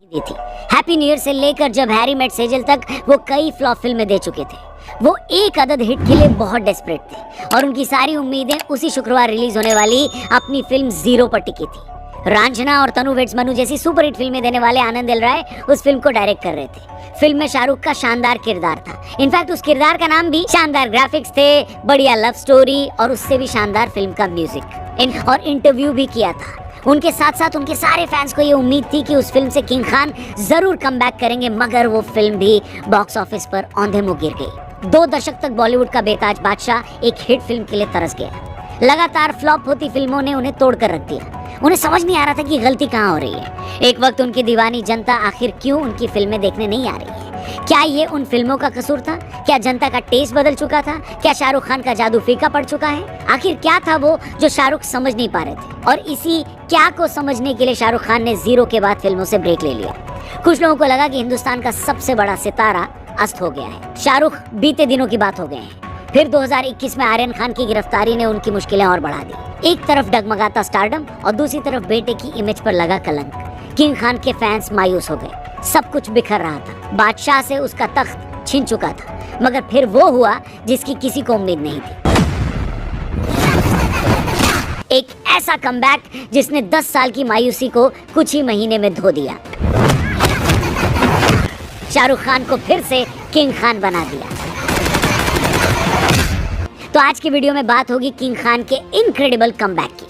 दी थी। Happy new year से लेकर जब हैरी मेट सेजल तक वो कई फ्लॉप फिल्में दे चुके थे। वो एक अदद हिट के लिए बहुत डेस्परेट थे और उनकी सारी उम्मीदें उसी शुक्रवार रिलीज होने वाली अपनी फिल्म जीरो पर टिकी थी। रांझना और तनु वेड्स मनु जैसी सुपर हिट फिल्में देने वाले आनंद एल राय उस फिल्म को डायरेक्ट कर रहे थे। फिल्म में शाहरुख का शानदार किरदार था। इनफैक्ट उस किरदार का नाम भी शानदार ग्राफिक्स थे, बढ़िया लव स्टोरी और उससे भी शानदार फिल्म का म्यूजिक और इंटरव्यू भी किया था। उनके साथ साथ उनके सारे फैंस को ये उम्मीद थी कि उस फिल्म से किंग खान जरूर कमबैक करेंगे, मगर वो फिल्म भी बॉक्स ऑफिस पर औंधे मुंह गिर गई। 2 दशक तक बॉलीवुड का बेताज बादशाह एक हिट फिल्म के लिए तरस गया। लगातार फ्लॉप होती फिल्मों ने उन्हें तोड़ कर रख दिया। उन्हें समझ नहीं आ रहा था कि गलती कहाँ हो रही है। एक वक्त उनकी दीवानी जनता आखिर क्यों उनकी फिल्में देखने नहीं आ रही है। क्या ये उन फिल्मों का कसूर था? क्या जनता का टेस्ट बदल चुका था? क्या शाहरुख खान का जादू फीका पड़ चुका है? आखिर क्या था वो जो शाहरुख समझ नहीं पा रहे थे? और इसी क्या को समझने के लिए शाहरुख खान ने जीरो के बाद फिल्मों से ब्रेक ले लिया। कुछ लोगों को लगा कि हिंदुस्तान का सबसे बड़ा सितारा अस्त हो गया है, शाहरुख बीते दिनों की बात हो गए हैं। फिर 2021 में आर्यन खान की गिरफ्तारी ने उनकी मुश्किलें और बढ़ा दी। एक तरफ डगमगाता स्टारडम और दूसरी तरफ बेटे की इमेज पर लगा कलंक। किंग खान के फैंस मायूस हो गए। सब कुछ बिखर रहा था। बादशाह से उसका तख्त छिन चुका था, मगर फिर वो हुआ जिसकी किसी को उम्मीद नहीं थी। एक ऐसा कमबैक जिसने 10 साल की मायूसी को कुछ ही महीने में धो दिया। शाहरुख खान को फिर से किंग खान बना दिया। तो आज की वीडियो में बात होगी किंग खान के इनक्रेडिबल कमबैक की।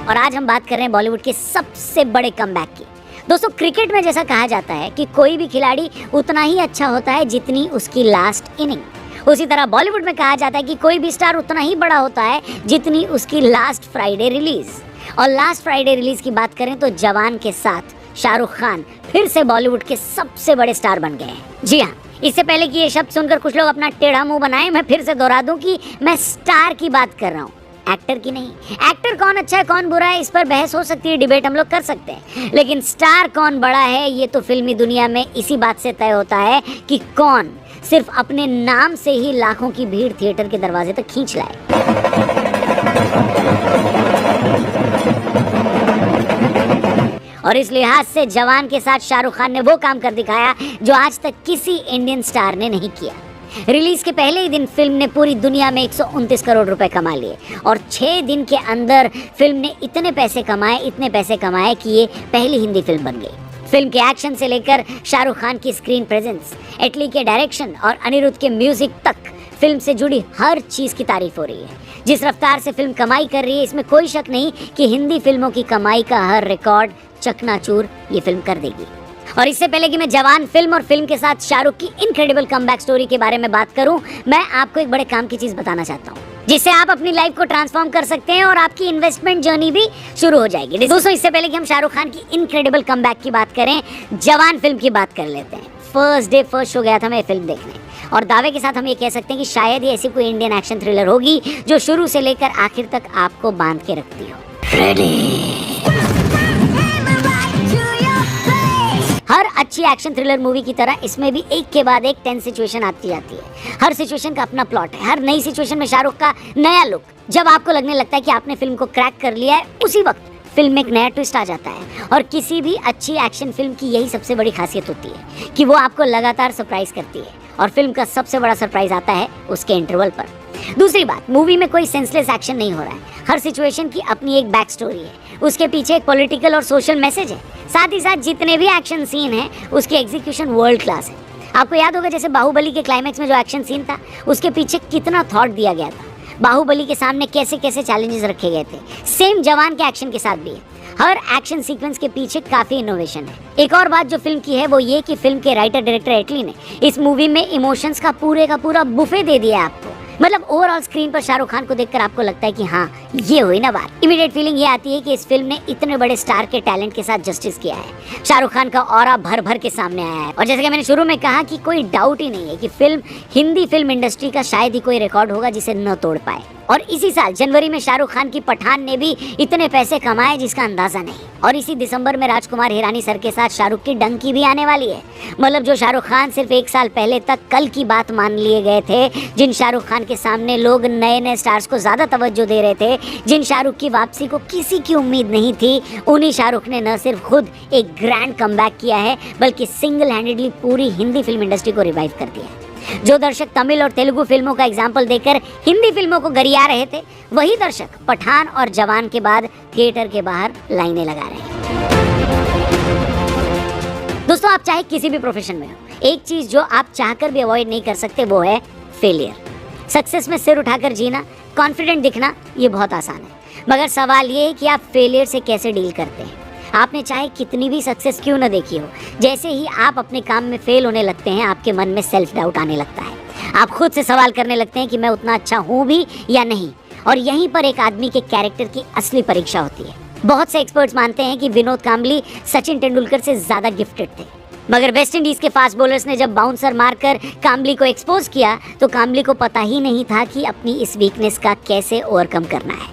और आज हम बात कर रहे हैं बॉलीवुड के सबसे बड़े कमबैक की। दोस्तों, क्रिकेट में जैसा कहा जाता है कि कोई भी खिलाड़ी उतना ही अच्छा होता है जितनी उसकी लास्ट इनिंग, उसी तरह बॉलीवुड में कहा जाता है कि कोई भी स्टार उतना ही बड़ा होता है जितनी उसकी लास्ट फ्राइडे रिलीज। और लास्ट फ्राइडे रिलीज की बात करें तो जवान के साथ शाहरुख खान फिर से बॉलीवुड के सबसे बड़े स्टार बन गए हैं। जी हाँ, इससे पहले कि ये शब्द सुनकर कुछ लोग अपना टेढ़ा मुंह बनाएं, मैं फिर से दोहरा दूं कि मैं स्टार की बात कर रहा हूँ, एक्टर की नहीं। एक्टर कौन अच्छा है कौन बुरा है इस पर बहस हो सकती है, डिबेट हम लोग कर सकते हैं, लेकिन स्टार कौन बड़ा है ये तो फिल्मी दुनिया में इसी बात से तय होता है कि कौन सिर्फ अपने नाम से ही लाखों की भीड़ थिएटर के दरवाजे तक खींच लाए। और इस लिहाज से जवान के साथ शाहरुख खान ने वो काम कर दिखाया जो आज तक किसी इंडियन स्टार ने नहीं किया। रिलीज के पहले ही दिन फिल्म ने पूरी दुनिया में 129 करोड़ रुपए कमा लिए और 6 दिन के अंदर फिल्म ने इतने पैसे कमाए कि ये पहली हिंदी फिल्म बन गई। फिल्म के एक्शन से लेकर शाहरुख खान की स्क्रीन प्रेजेंस, एटली के डायरेक्शन और अनिरुद्ध के म्यूजिक तक, फिल्म से जुड़ी हर चीज की तारीफ हो रही है। जिस रफ्तार से फिल्म कमाई कर रही है, इसमें कोई शक नहीं कि हिंदी फिल्मों की कमाई का हर रिकॉर्ड चकनाचूर ये फिल्म कर देगी। और इससे पहले कि मैं जवान फिल्म और फिल्म के साथ शाहरुख की इनक्रेडिबल कमबैक स्टोरी के बारे में बात करूं, मैं आपको एक बड़े काम की चीज बताना चाहता हूं जिससे आप अपनी लाइफ को ट्रांसफॉर्म कर सकते हैं और आपकी इन्वेस्टमेंट जर्नी भी शुरू हो जाएगी। दोस्तों, इससे पहले कि हम शाहरुख खान की इनक्रेडिबल कमबैक की बात करें, जवान फिल्म की बात कर लेते हैं। फर्स्ट डे फर्स्ट शो गया था मैं फिल्म देखने और दावे के साथ हम ये कह सकते हैं कि शायद ही ऐसी कोई इंडियन एक्शन थ्रिलर होगी जो शुरू से लेकर आखिर तक आपको बांध के रखती हो। रेडी। हर अच्छी एक्शन थ्रिलर मूवी की तरह इसमें भी एक के बाद एक टेंस सिचुएशन आती जाती है। हर सिचुएशन का अपना प्लॉट है। हर नई सिचुएशन में शाहरुख का नया लुक। जब आपको लगने लगता है कि आपने फिल्म को क्रैक कर लिया है, उसी वक्त फिल्म में एक नया ट्विस्ट आ जाता है। और किसी भी अच्छी एक्शन फिल्म की यही सबसे बड़ी खासियत होती है कि वो आपको लगातार सरप्राइज करती है और फिल्म का सबसे बड़ा सरप्राइज आता है उसके इंटरवल पर। दूसरी बात, मूवी में कोई सेंसलेस एक्शन नहीं हो रहा है। हर सिचुएशन की अपनी एक बैक स्टोरी है, उसके पीछे एक पॉलिटिकल और सोशल मैसेज है। साथ ही साथ जितने भी एक्शन सीन हैं उसके एग्जीक्यूशन वर्ल्ड क्लास है। आपको याद होगा जैसे बाहुबली के क्लाइमैक्स में जो एक्शन सीन था उसके पीछे कितना थॉट दिया गया था, बाहुबली के सामने कैसे कैसे चैलेंजेस रखे गए थे। सेम जवान के एक्शन के साथ भी है। हर एक्शन सीक्वेंस के पीछे काफी इनोवेशन है। एक और बात जो फिल्म की है वो ये कि फिल्म के राइटर डायरेक्टर एटली ने इस मूवी में इमोशंस का पूरा बुफे दे दिया है आपको। मतलब ओवरऑल स्क्रीन पर शाहरुख खान को देखकर आपको लगता है कि हाँ, ये हुई ना बात। इमीडिएट फीलिंग ये आती है कि इस फिल्म ने इतने बड़े स्टार के टैलेंट के साथ जस्टिस किया है। शाहरुख खान का ऑरा भर भर के सामने आया है और जैसे कि मैंने शुरू में कहा कि कोई डाउट ही नहीं है कि फिल्म हिंदी फिल्म इंडस्ट्री का शायद ही कोई रिकॉर्ड होगा जिसे न तोड़ पाए। और इसी साल जनवरी में शाहरुख खान की पठान ने भी इतने पैसे कमाए जिसका अंदाजा नहीं। और इसी दिसंबर में राजकुमार हिरानी सर के साथ शाहरुख की डंकी भी आने वाली है। मतलब जो शाहरुख खान सिर्फ 1 साल पहले तक कल की बात मान लिए गए थे, जिन शाहरुख खान के सामने लोग नए नए स्टार्स को ज़्यादा तवज्जो दे रहे थे, जिन शाहरुख की वापसी को किसी की उम्मीद नहीं थी, उन्हीं शाहरुख ने न सिर्फ खुद एक ग्रैंड कमबैक किया है बल्कि सिंगल हैंडेडली पूरी हिंदी फिल्म इंडस्ट्री को रिवाइव कर दिया है। जो दर्शक तमिल और तेलुगु फिल्मों का एग्जाम्पल देकर हिंदी फिल्मों को गरिया रहे थे, वही दर्शक पठान और जवान के बाद थिएटर के बाहर लाइनें लगा रहे हैं। दोस्तों, आप चाहे किसी भी प्रोफेशन में हो, एक चीज जो आप चाहकर भी अवॉइड नहीं कर सकते वो है फेलियर। सक्सेस में सिर उठाकर जीना, कॉन्फिडेंट दिखना, ये बहुत आसान है, मगर सवाल ये है कि आप फेलियर से कैसे डील करते हैं। आपने चाहे कितनी भी सक्सेस क्यों न देखी हो, जैसे ही आप अपने काम में फेल होने लगते हैं, आपके मन में सेल्फ डाउट आने लगता है। आप खुद से सवाल करने लगते हैं कि मैं उतना अच्छा हूँ भी या नहीं। और यहीं पर एक आदमी के कैरेक्टर की असली परीक्षा होती है। बहुत से एक्सपर्ट्स मानते हैं कि विनोद कांबली सचिन तेंदुलकर से ज़्यादा गिफ्टेड थे, मगर वेस्ट इंडीज़ के फास्ट बॉलर्स ने जब बाउंसर मारकर कांबली को एक्सपोज किया तो कांबली को पता ही नहीं था कि अपनी इस वीकनेस का कैसे ओवरकम करना है।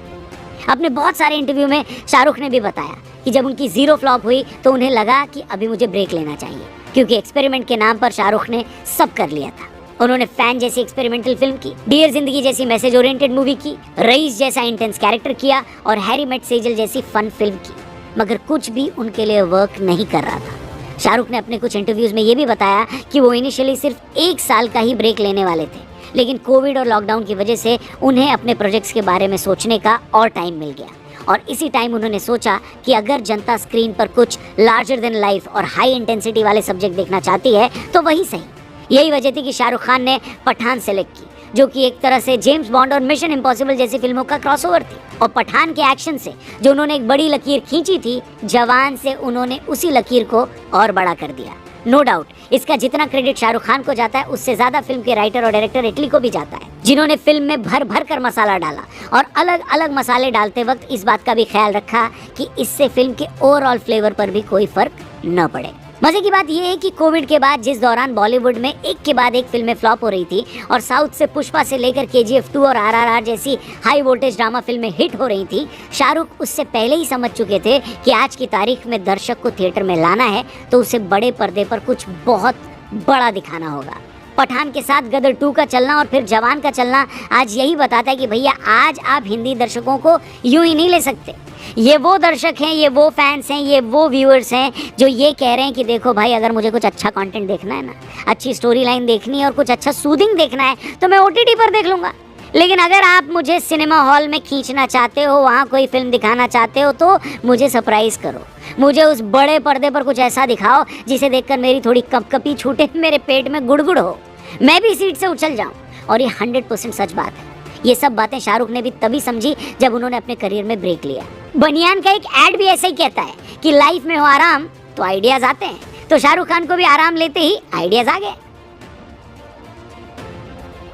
अपने बहुत सारे इंटरव्यू में शाहरुख ने भी बताया कि जब उनकी 0 फ्लॉप हुई तो उन्हें लगा कि अभी मुझे ब्रेक लेना चाहिए, क्योंकि एक्सपेरिमेंट के नाम पर शाहरुख ने सब कर लिया था। उन्होंने फैन जैसी एक्सपेरिमेंटल फिल्म की, डियर जिंदगी जैसी मैसेज ओरिएंटेड मूवी की, रईस जैसा इंटेंस कैरेक्टर किया और हैरी मेट सेजल जैसी फन फिल्म की, मगर कुछ भी उनके लिए वर्क नहीं कर रहा था। शाहरुख ने अपने कुछ इंटरव्यूज में ये भी बताया कि वो इनिशियली सिर्फ 1 साल का ही ब्रेक लेने वाले थे, लेकिन कोविड और लॉकडाउन की वजह से उन्हें अपने प्रोजेक्ट्स के बारे में सोचने का और टाइम मिल गया। और इसी टाइम उन्होंने सोचा कि अगर जनता स्क्रीन पर कुछ लार्जर देन लाइफ और हाई इंटेंसिटी वाले सब्जेक्ट देखना चाहती है तो वही सही। यही वजह थी कि शाहरुख खान ने पठान सेलेक्ट की, जो कि एक तरह से जेम्स बॉन्ड और मिशन इम्पॉसिबल जैसी फिल्मों का क्रॉसओवर थी। और पठान के एक्शन से जो उन्होंने एक बड़ी लकीर खींची थी, जवान से उन्होंने उसी लकीर को और बड़ा कर दिया। नो डाउट इसका जितना क्रेडिट शाहरुख खान को जाता है, उससे ज्यादा फिल्म के राइटर और डायरेक्टर इटली को भी जाता है, जिन्होंने फिल्म में भर भर कर मसाला डाला और अलग अलग मसाले डालते वक्त इस बात का भी ख्याल रखा कि इससे फिल्म के ओवरऑल फ्लेवर पर भी कोई फर्क न पड़े। मजे की बात यह है कि कोविड के बाद जिस दौरान बॉलीवुड में एक के बाद एक फिल्में फ्लॉप हो रही थी और साउथ से पुष्पा से लेकर KGF 2 और RRR जैसी हाई वोल्टेज ड्रामा फिल्में हिट हो रही थी, शाहरुख उससे पहले ही समझ चुके थे कि आज की तारीख में दर्शक को थिएटर में लाना है तो उसे बड़े पर्दे पर कुछ बहुत बड़ा दिखाना होगा। पठान के साथ गदर 2 का चलना और फिर जवान का चलना आज यही बताता है कि भैया आज आप हिंदी दर्शकों को यूं ही नहीं ले सकते। ये वो दर्शक हैं, ये वो फैंस हैं, ये वो व्यूअर्स हैं जो ये कह रहे हैं कि देखो भाई, अगर मुझे कुछ अच्छा कंटेंट देखना है ना, अच्छी स्टोरी लाइन देखनी है और कुछ अच्छा सूदिंग देखना है तो मैं OTT पर देख लूँगा, लेकिन अगर आप मुझे सिनेमा हॉल में खींचना चाहते हो, वहाँ कोई फिल्म दिखाना चाहते हो तो मुझे सरप्राइज़ करो, मुझे उस बड़े पर्दे पर कुछ ऐसा दिखाओ जिसे देखकर मेरी थोड़ी कपकपी छूटे, मेरे पेट में गुड़गुड़ हो, मैं भी सीट से उछल जाऊँ। और ये 100% सच बात है। ये सब बातें शाहरुख ने भी तभी समझी जब उन्होंने अपने करियर में ब्रेक लिया। बनियान का एक ऐड भी ऐसा ही कहता है कि लाइफ में हो आराम तो आइडियाज आते हैं, तो शाहरुख खान को भी आराम लेते ही आइडियाज आ गए।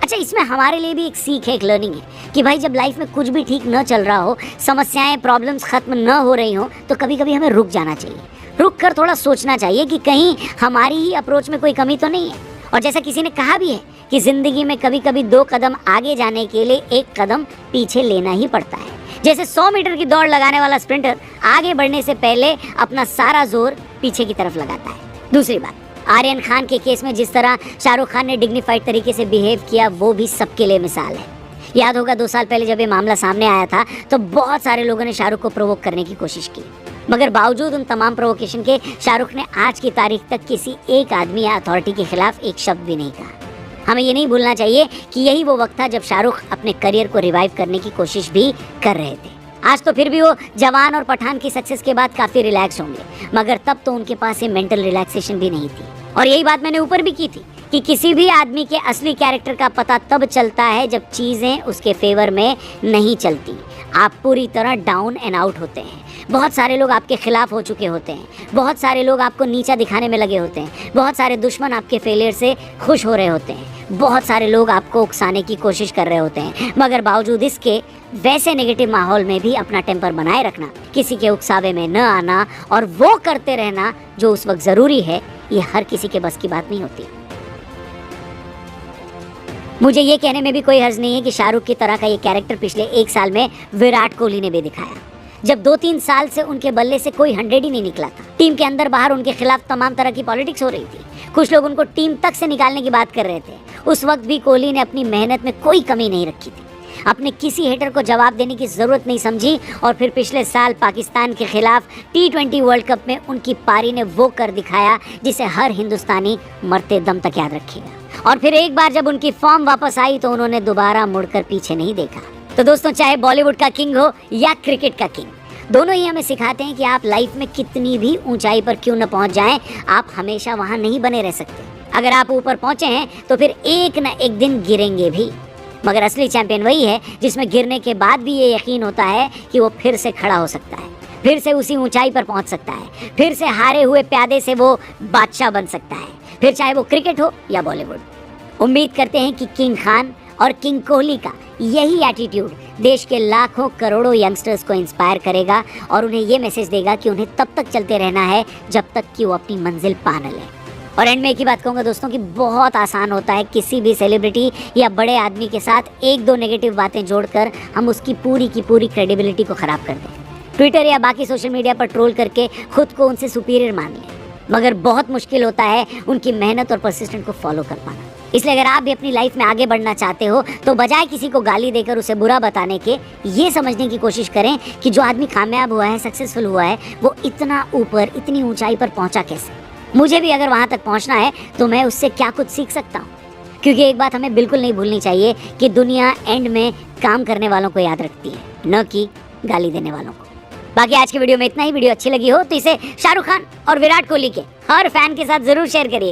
अच्छा, इसमें हमारे लिए भी एक सीख है, एक लर्निंग है कि भाई जब लाइफ में कुछ भी ठीक न चल रहा हो, समस्याएं प्रॉब्लम्स खत्म न हो रही हो, तो कभी कभी हमें रुक जाना चाहिए, रुक कर थोड़ा सोचना चाहिए कि कहीं हमारी ही अप्रोच में कोई कमी तो नहीं है। और जैसा किसी ने कहा भी है कि जिंदगी में कभी कभी 2 कदम आगे जाने के लिए 1 कदम पीछे लेना ही पड़ता है। जैसे 100 मीटर की दौड़ लगाने वाला स्प्रिंटर आगे बढ़ने से पहले अपना सारा जोर पीछे की तरफ लगाता है। दूसरी बात, आर्यन खान के केस में जिस तरह शाहरुख खान ने डिग्निफाइड तरीके से बिहेव किया, वो भी सबके लिए मिसाल है। याद होगा 2 साल पहले जब ये मामला सामने आया था तो बहुत सारे लोगों ने शाहरुख को प्रोवोक करने की कोशिश की, मगर बावजूद उन तमाम प्रोवोकेशन के शाहरुख ने आज की तारीख तक किसी एक आदमी या अथॉरिटी के खिलाफ एक शब्द भी नहीं कहा। हमें ये नहीं भूलना चाहिए कि यही वो वक्त था जब शाहरुख अपने करियर को रिवाइव करने की कोशिश भी कर रहे थे। आज तो फिर भी वो जवान और पठान की सक्सेस के बाद काफ़ी रिलैक्स होंगे, मगर तब तो उनके पास ये मेंटल रिलैक्सेशन भी नहीं थी। और यही बात मैंने ऊपर भी की थी कि किसी भी आदमी के असली कैरेक्टर का पता तब चलता है जब चीज़ें उसके फेवर में नहीं चलती। आप पूरी तरह डाउन एंड आउट होते हैं, बहुत सारे लोग आपके खिलाफ हो चुके होते हैं, बहुत सारे लोग आपको नीचा दिखाने में लगे होते हैं, बहुत सारे दुश्मन आपके फेलियर से खुश हो रहे होते हैं, बहुत सारे लोग आपको उकसाने की कोशिश कर रहे होते हैं, मगर बावजूद इसके वैसे नेगेटिव माहौल में भी अपना टेम्पर बनाए रखना, किसी के उकसावे में न आना और वो करते रहना जो उस वक्त ज़रूरी है, ये हर किसी के बस की बात नहीं होती। मुझे ये कहने में भी कोई हर्ज नहीं है कि शाहरुख की तरह का ये कैरेक्टर पिछले 1 साल में विराट कोहली ने भी दिखाया, जब 2-3 साल से उनके बल्ले से कोई 100 ही नहीं निकला था। टीम के अंदर बाहर उनके खिलाफ तमाम तरह की पॉलिटिक्स हो रही थी, कुछ लोग उनको टीम तक से निकालने की बात कर रहे थे। उस वक्त भी कोहली ने अपनी मेहनत में कोई कमी नहीं रखी थी, अपने किसी हेटर को जवाब देने की जरूरत नहीं समझी और फिर पिछले साल पाकिस्तान के खिलाफ T20 वर्ल्ड कप में उनकी पारी ने वो कर दिखाया जिसे हर हिंदुस्तानी मरते दम तक याद रखेगा। और फिर एक बार जब उनकी फॉर्म वापस आई तो उन्होंने दोबारा मुड़कर पीछे नहीं देखा। तो दोस्तों, चाहे बॉलीवुड का किंग हो या क्रिकेट का किंग, दोनों ही हमें सिखाते हैं कि आप लाइफ में कितनी भी ऊंचाई पर क्यों न पहुंच जाएं, आप हमेशा वहां नहीं बने रह सकते। अगर आप ऊपर पहुंचे हैं तो फिर एक न एक दिन गिरेंगे भी, मगर असली चैंपियन वही है जिसमें गिरने के बाद भी ये यकीन होता है कि वो फिर से खड़ा हो सकता है, फिर से उसी ऊंचाई पर पहुंच सकता है, फिर से हारे हुए प्यादे से वो बादशाह बन सकता है, फिर चाहे वो क्रिकेट हो या बॉलीवुड। उम्मीद करते हैं कि किंग खान और किंग कोहली का यही एटीट्यूड देश के लाखों करोड़ों यंगस्टर्स को इंस्पायर करेगा और उन्हें ये मैसेज देगा कि उन्हें तब तक चलते रहना है जब तक कि वो अपनी मंजिल पा न लें। और एंड में एक ही बात कहूँगा दोस्तों कि बहुत आसान होता है किसी भी सेलिब्रिटी या बड़े आदमी के साथ 1-2 नेगेटिव बातें जोड़कर हम उसकी पूरी की पूरी क्रेडिबिलिटी को ख़राब कर दें, ट्विटर या बाकी सोशल मीडिया पर ट्रोल करके खुद को उनसे सुपीरियर मान लें, मगर बहुत मुश्किल होता है उनकी मेहनत और परसिस्टेंट को फॉलो कर पाना। इसलिए अगर आप भी अपनी लाइफ में आगे बढ़ना चाहते हो तो बजाय किसी को गाली देकर उसे बुरा बताने के, ये समझने की कोशिश करें कि जो आदमी कामयाब हुआ है, सक्सेसफुल हुआ है, वो इतना ऊपर, इतनी ऊंचाई पर पहुंचा कैसे। मुझे भी अगर वहां तक पहुंचना है तो मैं उससे क्या कुछ सीख सकता हूँ, क्योंकि एक बात हमें बिल्कुल नहीं भूलनी चाहिए कि दुनिया एंड में काम करने वालों को याद रखती है, न कि गाली देने वालों को। बाकी आज की वीडियो में इतना ही। वीडियो अच्छी लगी हो तो इसे शाहरुख खान और विराट कोहली के हर फैन के साथ जरूर शेयर करिए।